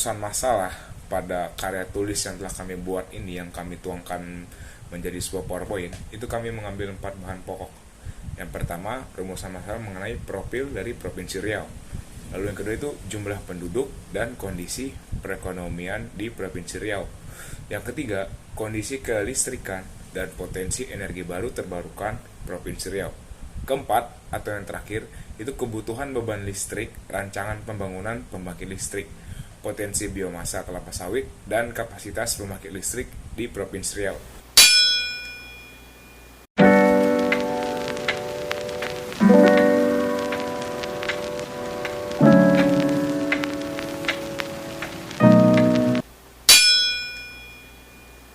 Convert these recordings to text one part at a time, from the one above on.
rumusan masalah pada karya tulis yang telah kami buat ini, yang kami tuangkan menjadi sebuah PowerPoint, itu kami mengambil 4 bahan pokok. Yang pertama, rumusan masalah mengenai profil dari Provinsi Riau. Lalu yang kedua itu jumlah penduduk dan kondisi perekonomian di Provinsi Riau. Yang ketiga, kondisi kelistrikan dan potensi energi baru terbarukan Provinsi Riau. Keempat, atau yang terakhir, itu kebutuhan beban listrik, rancangan pembangunan pembangkit listrik, potensi biomasa kelapa sawit, dan kapasitas pembangkit listrik di Provinsi Riau.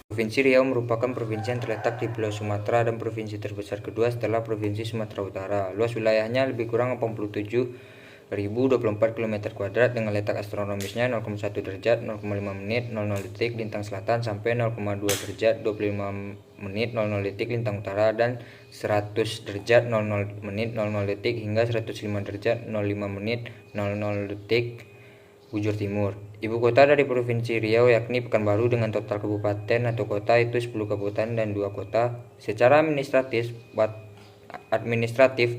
Provinsi Riau merupakan provinsi yang terletak di Pulau Sumatera dan provinsi terbesar kedua setelah Provinsi Sumatera Utara. Luas wilayahnya lebih kurang 87.024 km² dengan letak astronomisnya 0,1 derajat 0,5 menit 00 detik lintang selatan sampai 0,2 derajat 25 menit 00 detik lintang utara dan 100 derajat 00 menit 00 detik hingga 105 derajat 05 menit 00 detik bujur timur. Ibu kota dari Provinsi Riau yakni Pekanbaru dengan total kabupaten atau kota itu 10 kabupaten dan 2 kota. Secara administratif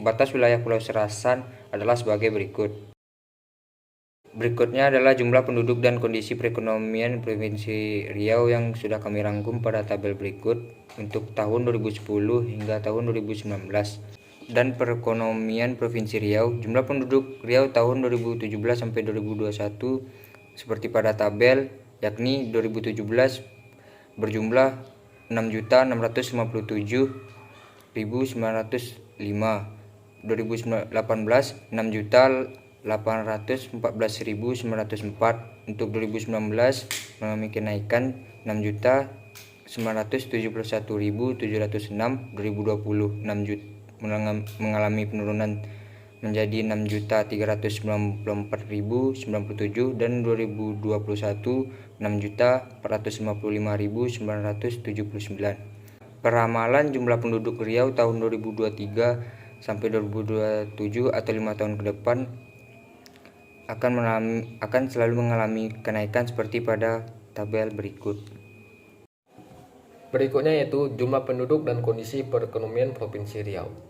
batas wilayah Pulau Serasan adalah sebagai berikut. Berikutnya adalah jumlah penduduk dan kondisi perekonomian Provinsi Riau yang sudah kami rangkum pada tabel berikut untuk tahun 2010 hingga tahun 2019. Dan perekonomian Provinsi Riau. Jumlah penduduk Riau tahun 2017 sampai 2021 seperti pada tabel, yakni 2017 berjumlah 6.657.905, 2018 6.814.904, untuk 2019 mengalami kenaikan 6.971.706, 2020 mengalami penurunan menjadi 6.394.097 dan 2021 6.455.979. Peramalan jumlah penduduk Riau tahun 2023 sampai 2027 atau 5 tahun ke depan akan selalu mengalami kenaikan seperti pada tabel berikut. Berikutnya yaitu jumlah penduduk dan kondisi perekonomian Provinsi Riau.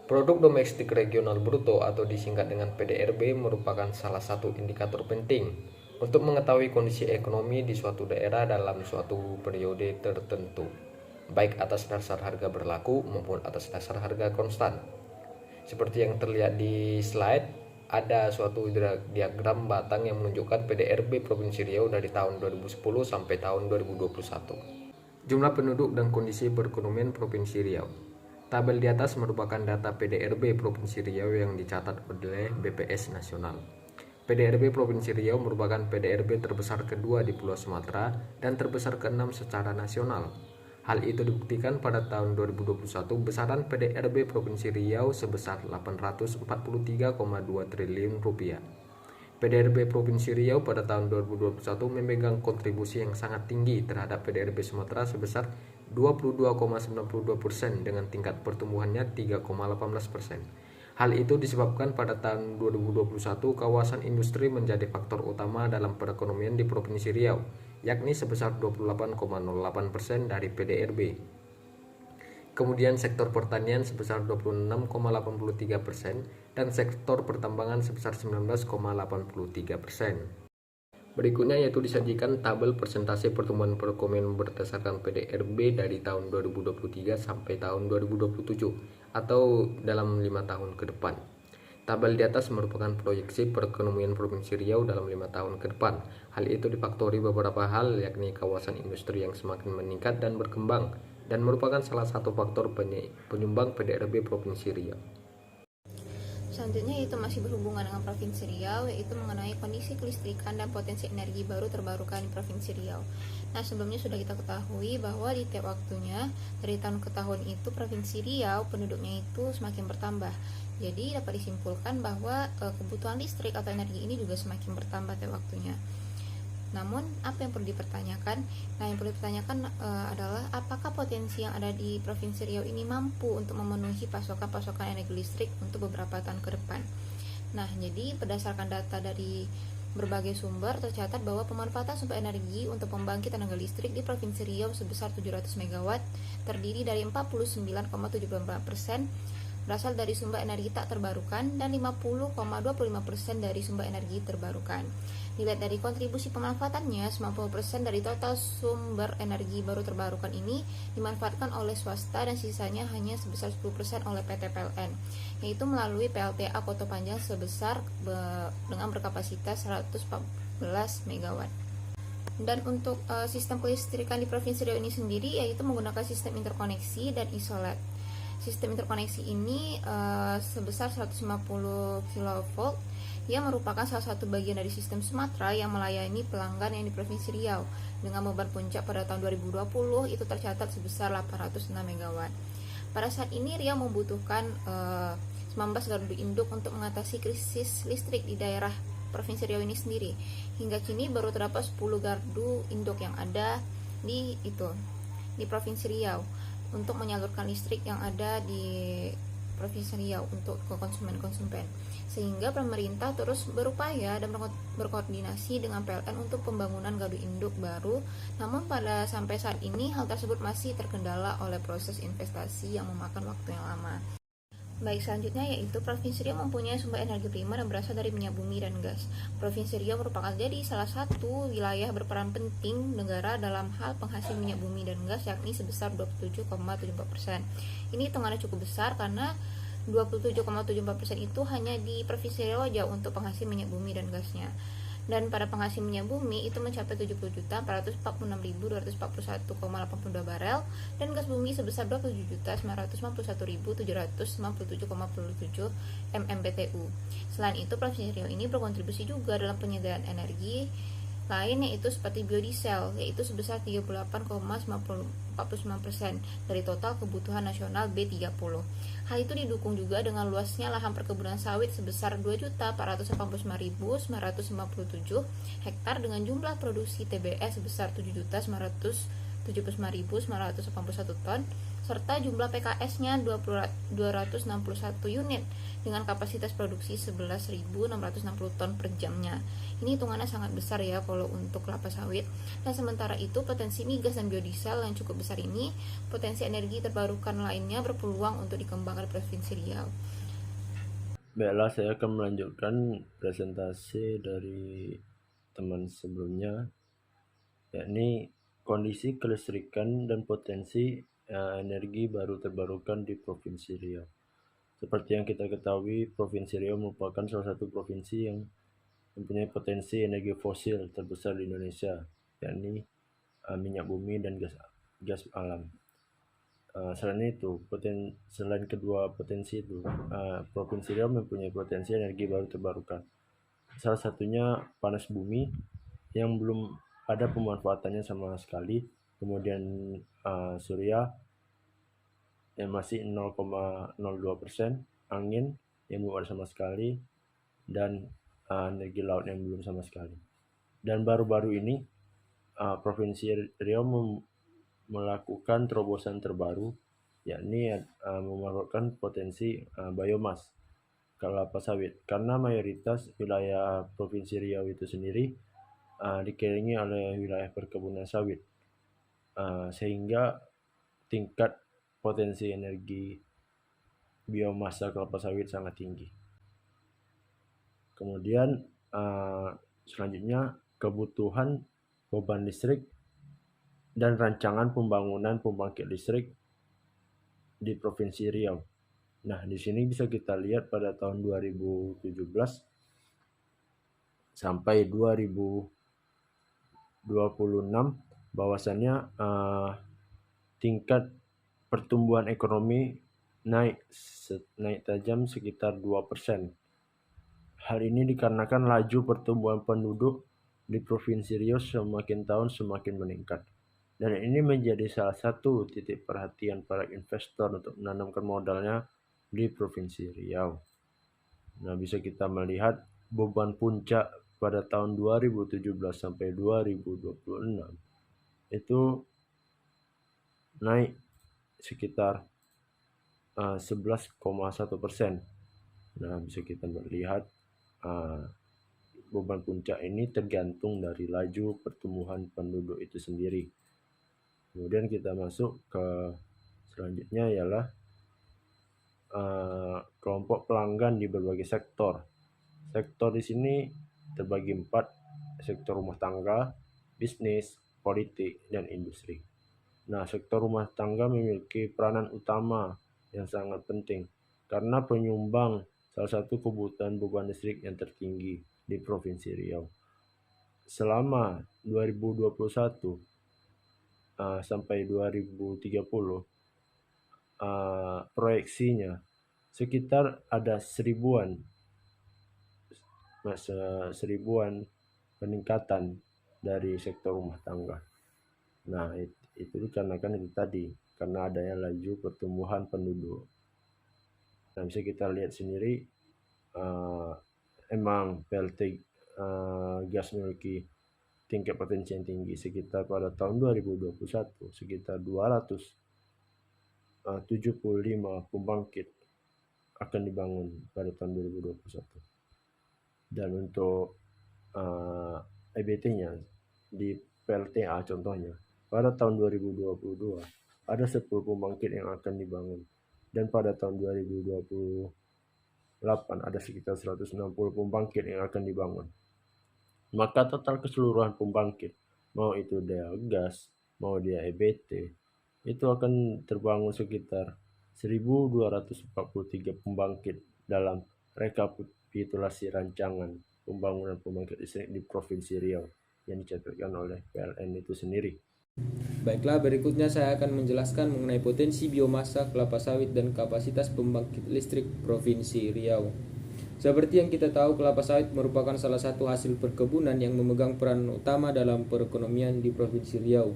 Produk Domestik Regional Bruto atau disingkat dengan PDRB merupakan salah satu indikator penting untuk mengetahui kondisi ekonomi di suatu daerah dalam suatu periode tertentu, baik atas dasar harga berlaku maupun atas dasar harga konstan. Seperti yang terlihat di slide, ada suatu diagram batang yang menunjukkan PDRB Provinsi Riau dari tahun 2010 sampai tahun 2021. Jumlah penduduk dan kondisi perekonomian Provinsi Riau. Tabel di atas merupakan data PDRB Provinsi Riau yang dicatat oleh BPS Nasional. PDRB Provinsi Riau merupakan PDRB terbesar kedua di Pulau Sumatera dan terbesar ke-6 secara nasional. Hal itu dibuktikan pada tahun 2021 besaran PDRB Provinsi Riau sebesar 843,2 triliun rupiah. PDRB Provinsi Riau pada tahun 2021 memegang kontribusi yang sangat tinggi terhadap PDRB Sumatera sebesar 22,92% dengan tingkat pertumbuhannya 3,18%. Hal itu disebabkan pada tahun 2021 kawasan industri menjadi faktor utama dalam perekonomian di Provinsi Riau, yakni sebesar 28,08% dari PDRB. Kemudian sektor pertanian sebesar 26,83% dan sektor pertambangan sebesar 19,83%. Berikutnya yaitu disajikan tabel persentase pertumbuhan perekonomian berdasarkan PDRB dari tahun 2023 sampai tahun 2027 atau dalam 5 tahun ke depan. Tabel di atas merupakan proyeksi perekonomian Provinsi Riau dalam 5 tahun ke depan. Hal itu difaktori beberapa hal, yakni kawasan industri yang semakin meningkat dan berkembang dan merupakan salah satu faktor penyumbang PDRB Provinsi Riau. Selanjutnya yaitu masih berhubungan dengan Provinsi Riau, yaitu mengenai kondisi kelistrikan dan potensi energi baru terbarukan di Provinsi Riau. Nah, sebelumnya sudah kita ketahui bahwa di tiap waktunya dari tahun ke tahun itu Provinsi Riau penduduknya itu semakin bertambah. Jadi dapat disimpulkan bahwa kebutuhan listrik atau energi ini juga semakin bertambah tiap waktunya. Namun, apa yang perlu dipertanyakan? Nah, yang perlu dipertanyakan adalah apakah potensi yang ada di Provinsi Riau ini mampu untuk memenuhi pasokan energi listrik untuk beberapa tahun ke depan. Nah, jadi berdasarkan data dari berbagai sumber, tercatat bahwa pemanfaatan sumber energi untuk pembangkit tenaga listrik di Provinsi Riau sebesar 700 MW terdiri dari 49,74% berasal dari sumber energi tak terbarukan dan 50,25% dari sumber energi terbarukan. Dilihat dari kontribusi pemanfaatannya, 90% dari total sumber energi baru terbarukan ini dimanfaatkan oleh swasta dan sisanya hanya sebesar 10% oleh PT PLN, yaitu melalui PLTA Koto Panjang sebesar dengan berkapasitas 114 MW. Dan untuk sistem kelistrikan di Provinsi Riau ini sendiri yaitu menggunakan sistem interkoneksi dan isolat. Sistem interkoneksi ini sebesar 150 kV yang merupakan salah satu bagian dari sistem Sumatera yang melayani pelanggan yang di Provinsi Riau. Dengan beban puncak pada tahun 2020 itu tercatat sebesar 806 MW. Pada saat ini Riau membutuhkan 19 gardu induk untuk mengatasi krisis listrik di daerah Provinsi Riau ini sendiri. Hingga kini baru terdapat 10 gardu induk yang ada di Provinsi Riau untuk menyalurkan listrik yang ada di Provinsi Riau untuk ke konsumen. Sehingga pemerintah terus berupaya dan berkoordinasi dengan PLN untuk pembangunan gardu induk baru. Namun sampai saat ini hal tersebut masih terkendala oleh proses investasi yang memakan waktu yang lama. Baik, selanjutnya yaitu Provinsi Riau mempunyai sumber energi primer yang berasal dari minyak bumi dan gas. Provinsi Riau merupakan jadi salah satu wilayah berperan penting negara dalam hal penghasil minyak bumi dan gas, yakni sebesar 27,74%. Ini hitungannya cukup besar karena 27,74% itu hanya di Provinsi Riau aja untuk penghasil minyak bumi dan gasnya. Dan pada penghasil minyak bumi itu mencapai 70.446.241,82 barel dan gas bumi sebesar 27.951.797,77 MMBTU. Selain itu, Provinsi Riau ini berkontribusi juga dalam penyediaan energi lain yaitu seperti biodiesel, yaitu sebesar 38,49% dari total kebutuhan nasional B30. Hal itu didukung juga dengan luasnya lahan perkebunan sawit sebesar 2.489.957 hektar dengan jumlah produksi TBS sebesar 7.979.981 ton serta jumlah PKS-nya 261 unit dengan kapasitas produksi 11.660 ton per jamnya. Ini hitungannya sangat besar ya kalau untuk kelapa sawit. Dan sementara itu potensi migas dan biodiesel yang cukup besar ini, potensi energi terbarukan lainnya berpeluang untuk dikembangkan di Provinsi Riau. Baiklah, saya akan melanjutkan presentasi dari teman sebelumnya, yakni kondisi kelistrikan dan potensi energi baru terbarukan di Provinsi Riau. Seperti yang kita ketahui, Provinsi Riau merupakan salah satu provinsi yang mempunyai potensi energi fosil terbesar di Indonesia, yakni minyak bumi dan gas alam. Selain kedua potensi itu, Provinsi Riau mempunyai potensi energi baru terbarukan. Salah satunya panas bumi yang belum ada pemanfaatannya sama sekali, kemudian surya yang masih 0,02%, angin yang belum ada sama sekali, dan energi laut yang belum sama sekali. Dan baru-baru ini Provinsi Riau melakukan terobosan terbaru, yakni memanfaatkan potensi biomas kelapa sawit, karena mayoritas wilayah Provinsi Riau itu sendiri dikelilingi oleh wilayah perkebunan sawit, sehingga tingkat potensi energi biomasa kelapa sawit sangat tinggi. Kemudian selanjutnya kebutuhan beban listrik dan rancangan pembangunan pembangkit listrik di Provinsi Riau. Nah, di sini bisa kita lihat pada tahun 2017 sampai 2026 bahwasannya tingkat pertumbuhan ekonomi naik tajam sekitar 2%. Hal ini dikarenakan laju pertumbuhan penduduk di Provinsi Riau semakin tahun semakin meningkat. Dan ini menjadi salah satu titik perhatian para investor untuk menanamkan modalnya di Provinsi Riau. Nah, bisa kita melihat beban puncak pada tahun 2017 sampai 2026 itu naik sekitar 11,1%. Nah, bisa kita melihat beban puncak ini tergantung dari laju pertumbuhan penduduk itu sendiri. Kemudian kita masuk ke selanjutnya ialah kelompok pelanggan di berbagai sektor. Sektor di sini terbagi 4, sektor rumah tangga, bisnis, politik, dan industri. Nah, sektor rumah tangga memiliki peranan utama yang sangat penting karena penyumbang salah satu kebutuhan beban listrik yang tertinggi di Provinsi Riau. Selama 2021 sampai 2030, proyeksinya sekitar ada seribuan peningkatan dari sektor rumah tangga. Nah, itu dikarenakan itu tadi, karena adanya laju pertumbuhan penduduk. Nah, bisa kita lihat sendiri, emang PLT gas memiliki tingkat potensi yang tinggi. Sekitar pada tahun 2021, sekitar 275 pembangkit akan dibangun pada tahun 2021. Dan untuk EBT-nya di PLTA contohnya, pada tahun 2022 ada 10 pembangkit yang akan dibangun. Dan pada tahun 2028 ada sekitar 160 pembangkit yang akan dibangun. Maka total keseluruhan pembangkit, mau itu dia gas, mau dia EBT, itu akan terbangun sekitar 1.243 pembangkit dalam rekapitulasi rancangan pembangunan pembangkit listrik di Provinsi Riau yang dicatatkan oleh PLN itu sendiri. Baiklah, berikutnya saya akan menjelaskan mengenai potensi biomasa, kelapa sawit, dan kapasitas pembangkit listrik Provinsi Riau. Seperti yang kita tahu, kelapa sawit merupakan salah satu hasil perkebunan yang memegang peran utama dalam perekonomian di Provinsi Riau.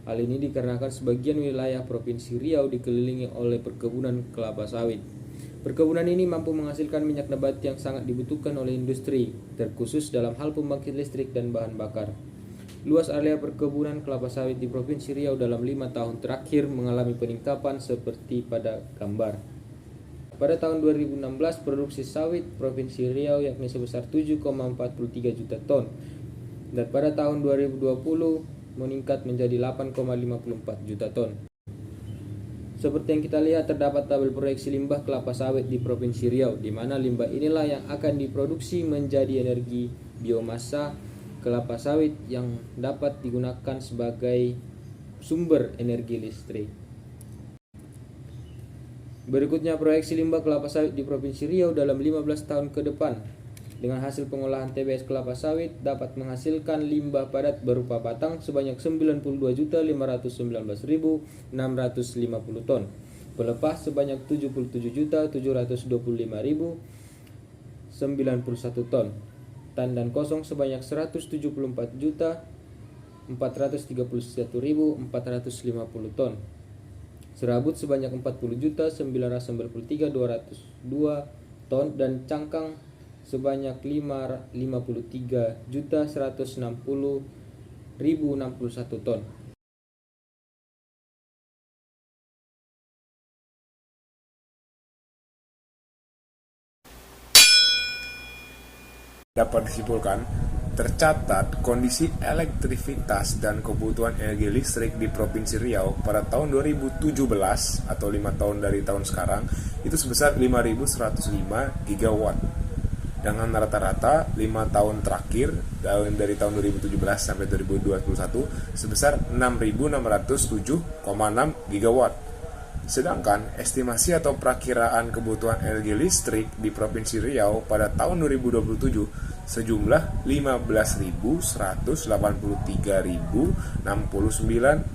Hal ini dikarenakan sebagian wilayah Provinsi Riau dikelilingi oleh perkebunan kelapa sawit. Perkebunan ini mampu menghasilkan minyak nabati yang sangat dibutuhkan oleh industri, terkhusus dalam hal pembangkit listrik dan bahan bakar. Luas area perkebunan kelapa sawit di Provinsi Riau dalam 5 tahun terakhir mengalami peningkatan seperti pada gambar. Pada tahun 2016, produksi sawit Provinsi Riau yakni sebesar 7,43 juta ton. Dan pada tahun 2020 meningkat menjadi 8,54 juta ton. Seperti yang kita lihat, terdapat tabel proyeksi limbah kelapa sawit di Provinsi Riau, di mana limbah inilah yang akan diproduksi menjadi energi biomasa kelapa sawit yang dapat digunakan sebagai sumber energi listrik. Berikutnya proyeksi limbah kelapa sawit di Provinsi Riau dalam 15 tahun ke depan. Dengan hasil pengolahan TBS kelapa sawit dapat menghasilkan limbah padat berupa batang sebanyak 92.519.650 ton, pelepah sebanyak 77.725.091 ton, tandan kosong sebanyak 174.431.450 ton, serabut sebanyak 40.993.202 ton, dan cangkang sebanyak 53.160.061 ton. Dapat disimpulkan, tercatat kondisi elektrivitas dan kebutuhan energi listrik di Provinsi Riau pada tahun 2017 atau 5 tahun dari tahun sekarang itu sebesar 5.105 gigawatt. Dengan rata-rata 5 tahun terakhir dari tahun 2017 sampai 2021 sebesar 6.607,6 gigawatt. Sedangkan estimasi atau perakiraan kebutuhan energi listrik di Provinsi Riau pada tahun 2027 sejumlah 15.183.069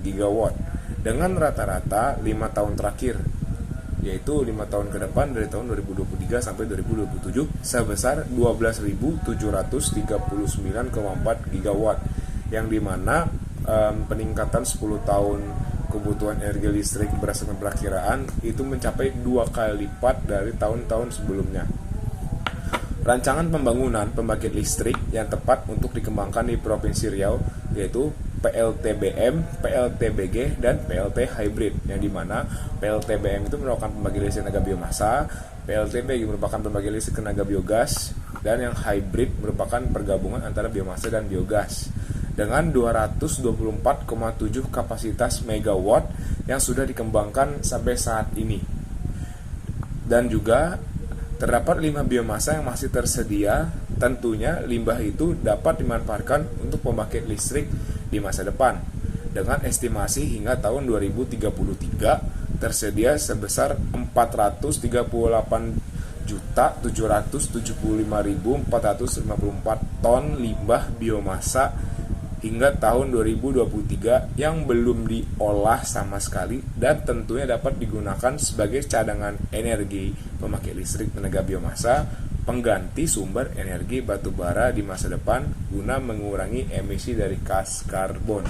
gigawatt dengan rata-rata 5 tahun terakhir, yaitu 5 tahun ke depan dari tahun 2023 sampai 2027 sebesar 12.739,4 gigawatt, yang dimana peningkatan 10 tahun kebutuhan energi listrik berdasarkan perakiraan itu mencapai 2 kali lipat dari tahun-tahun sebelumnya. Rancangan pembangunan pembangkit listrik yang tepat untuk dikembangkan di Provinsi Riau yaitu PLTBM, PLTBG, dan PLT hybrid, yang dimana PLTBM itu merupakan pembagi listrik tenaga biomasa, PLTBG merupakan pembagi listrik tenaga biogas, dan yang hybrid merupakan pergabungan antara biomasa dan biogas dengan 224,7 kapasitas megawatt yang sudah dikembangkan sampai saat ini. Dan juga terdapat 5 biomasa yang masih tersedia. Tentunya limbah itu dapat dimanfaatkan untuk pembangkit listrik di masa depan. Dengan estimasi hingga tahun 2033 tersedia sebesar 431.775.454 ton limbah biomasa hingga tahun 2023 yang belum diolah sama sekali, dan tentunya dapat digunakan sebagai cadangan energi pembangkit listrik tenaga biomasa, pengganti sumber energi batu bara di masa depan guna mengurangi emisi dari gas karbon.